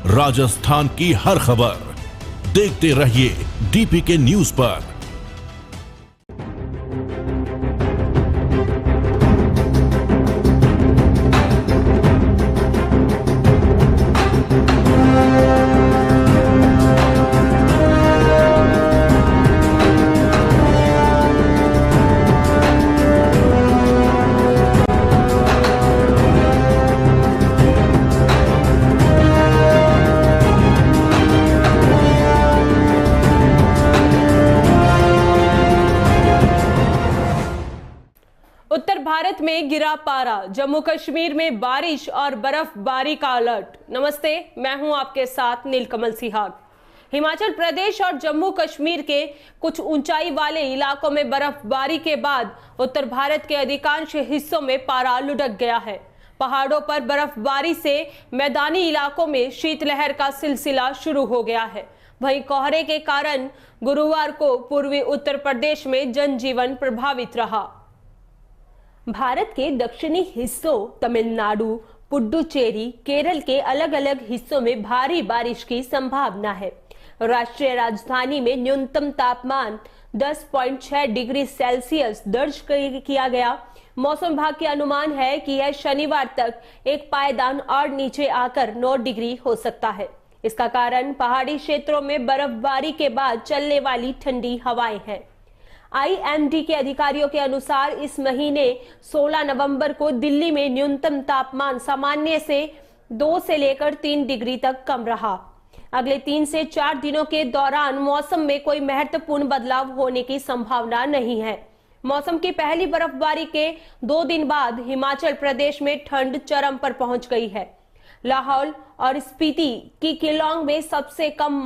राजस्थान की हर खबर देखते रहिए डीपी के न्यूज पर। उत्तर भारत में गिरा पारा, जम्मू कश्मीर में बारिश और बर्फबारी का अलर्ट। नमस्ते, मैं हूं आपके साथ नीलकमल सिहाग। हिमाचल प्रदेश और जम्मू कश्मीर के कुछ ऊंचाई वाले इलाकों में बर्फबारी के बाद उत्तर भारत के अधिकांश हिस्सों में पारा लुढ़क गया है। पहाड़ों पर बर्फबारी से मैदानी इलाकों में शीतलहर का सिलसिला शुरू हो गया है। वहीं कोहरे के कारण गुरुवार को पूर्वी उत्तर प्रदेश में जनजीवन प्रभावित रहा। भारत के दक्षिणी हिस्सों तमिलनाडु, पुडुचेरी, केरल के अलग अलग हिस्सों में भारी बारिश की संभावना है। राष्ट्रीय राजधानी में न्यूनतम तापमान 10.6 डिग्री सेल्सियस दर्ज किया गया। मौसम विभाग के अनुमान है कि यह शनिवार तक एक पायदान और नीचे आकर 9 डिग्री हो सकता है। इसका कारण पहाड़ी क्षेत्रों में बर्फबारी के बाद चलने वाली ठंडी हवाएं हैं। आईएमडी के अधिकारियों के अनुसार इस महीने 16 नवंबर को दिल्ली में न्यूनतम तापमान सामान्य से 2 से लेकर 3 डिग्री तक कम रहा। अगले 3 से 4 दिनों के दौरान मौसम में कोई महत्वपूर्ण बदलाव होने की संभावना नहीं है। मौसम की पहली बर्फबारी के 2 दिन बाद हिमाचल प्रदेश में ठंड चरम पर पहुंच गई है। लाहौल और स्पीति की केलांग में सबसे कम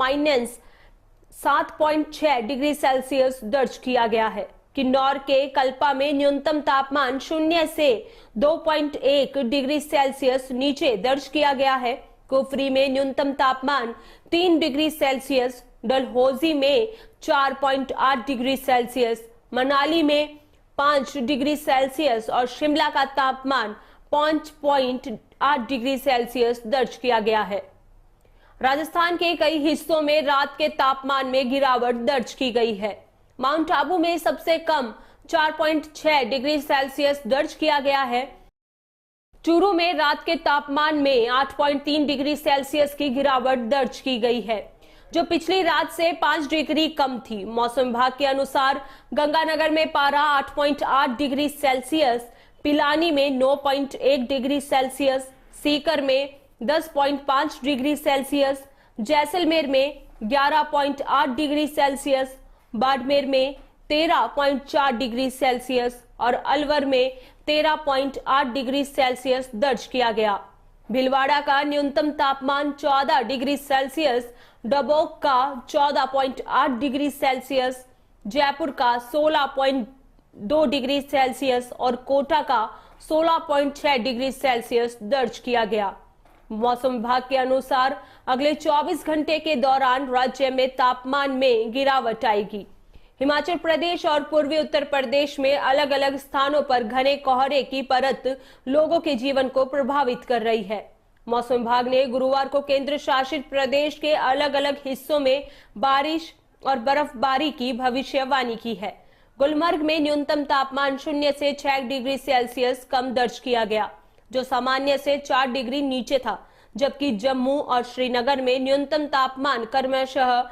-7.6 डिग्री सेल्सियस दर्ज किया गया है। किन्नौर के कल्पा में न्यूनतम तापमान 0 से 2.1 डिग्री सेल्सियस नीचे दर्ज किया गया है। कुफरी में न्यूनतम तापमान 3 डिग्री सेल्सियस, डलहौजी में 4.8 डिग्री सेल्सियस, मनाली में 5 डिग्री सेल्सियस और शिमला का तापमान 5.8 डिग्री सेल्सियस दर्ज किया गया है। राजस्थान के कई हिस्सों में रात के तापमान में गिरावट दर्ज की गई है। माउंट आबू में सबसे कम 4.6 डिग्री सेल्सियस दर्ज किया गया है। चूरू में रात के तापमान में 8.3 डिग्री सेल्सियस की गिरावट दर्ज की गई है, जो पिछली रात से 5 डिग्री कम थी। मौसम विभाग के अनुसार गंगानगर में पारा 8.8 डिग्री सेल्सियस, पिलानी में 9.1 डिग्री सेल्सियस, सीकर में 10.5 डिग्री सेल्सियस, जैसलमेर में 11.8 डिग्री सेल्सियस, बाड़मेर में 13.4 डिग्री सेल्सियस और अलवर में 13.8 डिग्री सेल्सियस दर्ज किया गया। भीलवाड़ा का न्यूनतम तापमान 14 डिग्री सेल्सियस, डबोक का 14.8 डिग्री सेल्सियस, जयपुर का 16.2 डिग्री सेल्सियस और कोटा का 16.6 डिग्री सेल्सियस दर्ज किया गया। मौसम विभाग के अनुसार अगले 24 घंटे के दौरान राज्य में तापमान में गिरावट आएगी। हिमाचल प्रदेश और पूर्वी उत्तर प्रदेश में अलग अलग स्थानों पर घने कोहरे की परत लोगों के जीवन को प्रभावित कर रही है। मौसम विभाग ने गुरुवार को केंद्र शासित प्रदेश के अलग अलग हिस्सों में बारिश और बर्फबारी की भविष्यवाणी की है। गुलमर्ग में न्यूनतम तापमान 0 से 6 डिग्री सेल्सियस कम दर्ज किया गया, जो सामान्य से 4 डिग्री नीचे था, जबकि जम्मू और श्रीनगर में न्यूनतम तापमान क्रमशः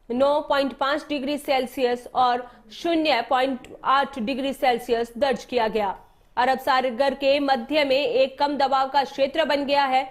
9.5 डिग्री सेल्सियस और 0.8 डिग्री सेल्सियस दर्ज किया गया। अरब सागर के मध्य में एक कम दबाव का क्षेत्र बन गया है।